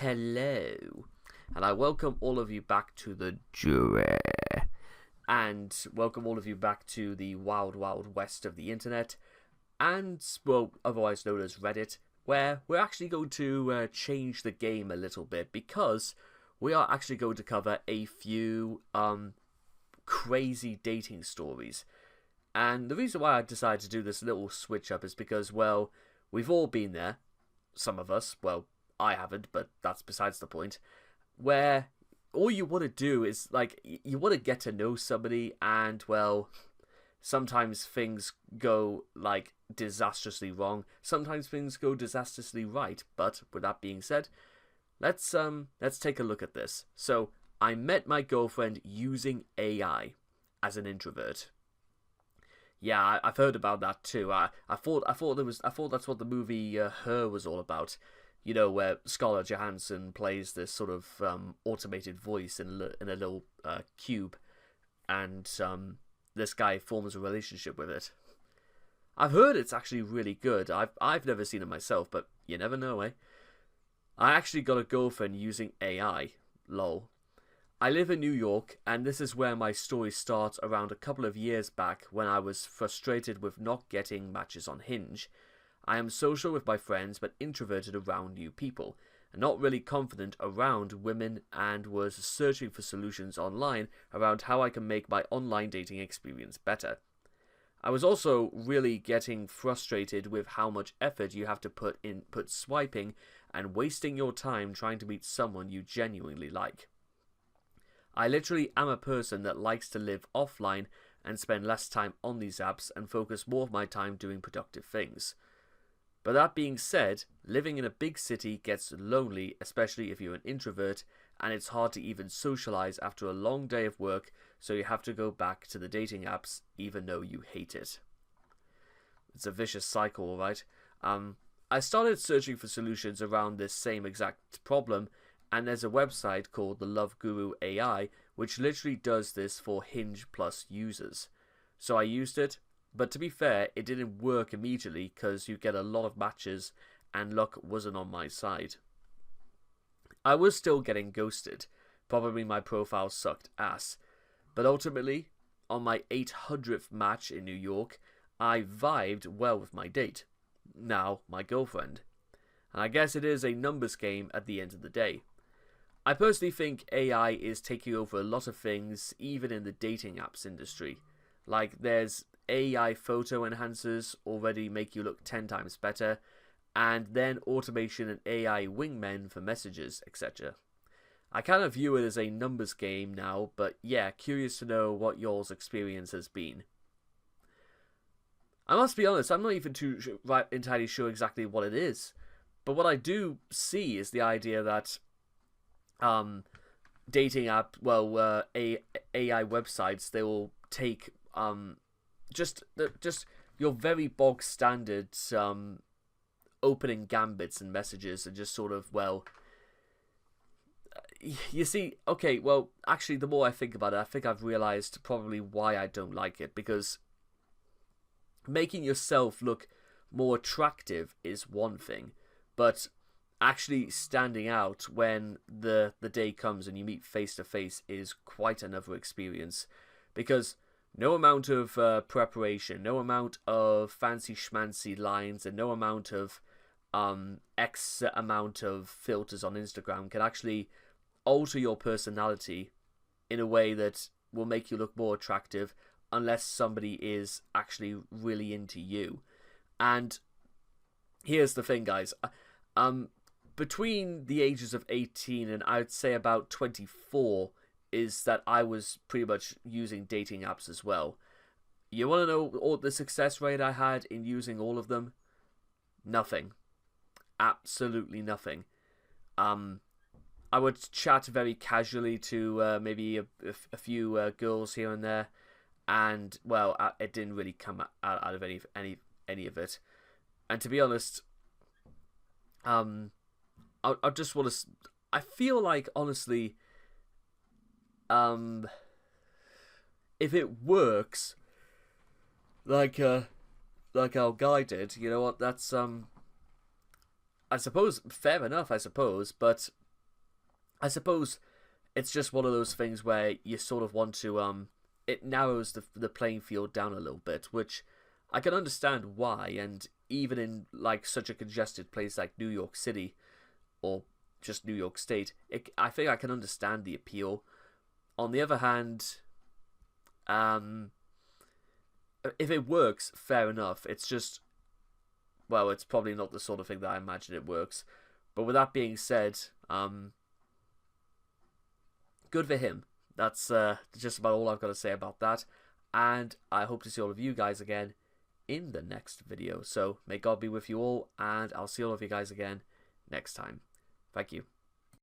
Hello, and I welcome all of you back to the jury, and welcome all of you back to the wild, wild west of the internet, and, well, otherwise known as Reddit, where we're actually going to change the game a little bit, because we are actually going to cover a few crazy dating stories. And the reason why I decided to do this little switch up is because, well, we've all been there, some of us, well, I haven't, but that's besides the point, where all you want to do is, like, you want to get to know somebody, and, well, sometimes things go, like, disastrously wrong, sometimes things go disastrously right, but with that being said, let's take a look at this. So, I met my girlfriend using AI as an introvert. Yeah, I've heard about that too. I thought that's what the movie Her was all about. You know, where Scarlett Johansson plays this sort of automated voice in a little cube, and this guy forms a relationship with it. I've heard it's actually really good. I've never seen it myself, but you never know, eh? I actually got a girlfriend using AI. Lol. I live in New York, and this is where my story starts around a couple of years back when I was frustrated with not getting matches on Hinge. I am social with my friends, but introverted around new people, and not really confident around women, and was searching for solutions online around how I can make my online dating experience better. I was also really getting frustrated with how much effort you have to put swiping and wasting your time trying to meet someone you genuinely like. I literally am a person that likes to live offline and spend less time on these apps and focus more of my time doing productive things. But that being said, living in a big city gets lonely, especially if you're an introvert, and it's hard to even socialize after a long day of work, so you have to go back to the dating apps even though you hate it. It's a vicious cycle, right? I started searching for solutions around this same exact problem, and there's a website called the Love Guru AI, which literally does this for Hinge Plus users. So I used it, but to be fair, it didn't work immediately because you get a lot of matches and luck wasn't on my side. I was still getting ghosted, probably my profile sucked ass, but ultimately, on my 800th match in New York, I vibed well with my date, now my girlfriend. And I guess it is a numbers game at the end of the day. I personally think AI is taking over a lot of things, even in the dating apps industry. Like, there's AI photo enhancers already make you look 10 times better, and then automation and AI wingmen for messages, etc. I kind of view it as a numbers game now, but yeah, curious to know what y'all's experience has been. I must be honest, I'm not even entirely sure exactly what it is, but what I do see is the idea that dating app, AI websites, they will take just your very bog standard opening gambits and messages and just sort of, well, you see, okay, well, actually, the more I think about it, I think I've realized probably why I don't like it, because making yourself look more attractive is one thing, but actually standing out when the day comes and you meet face to face is quite another experience, because no amount of preparation, no amount of fancy schmancy lines, and no amount of X amount of filters on Instagram can actually alter your personality in a way that will make you look more attractive, unless somebody is actually really into you. And here's the thing, guys. Between the ages of 18 and I'd say about 24 is that I was pretty much using dating apps as well. You want to know all the success rate I had in using all of them? Nothing. Absolutely nothing. I would chat very casually to maybe a few girls here and there, and, well, it didn't really come out of any of it. And to be honest, I just want to. I feel like, honestly, if it works, like our guy did, you know what? That's I suppose fair enough. I suppose, but I suppose it's just one of those things where you sort of want to it narrows the playing field down a little bit, which I can understand why. And even in like such a congested place like New York City or just New York State, I think I can understand the appeal. On the other hand, if it works, fair enough. It's just, well, it's probably not the sort of thing that I imagine it works. But with that being said, good for him. That's just about all I've got to say about that. And I hope to see all of you guys again in the next video. So may God be with you all, and I'll see all of you guys again next time. Thank you.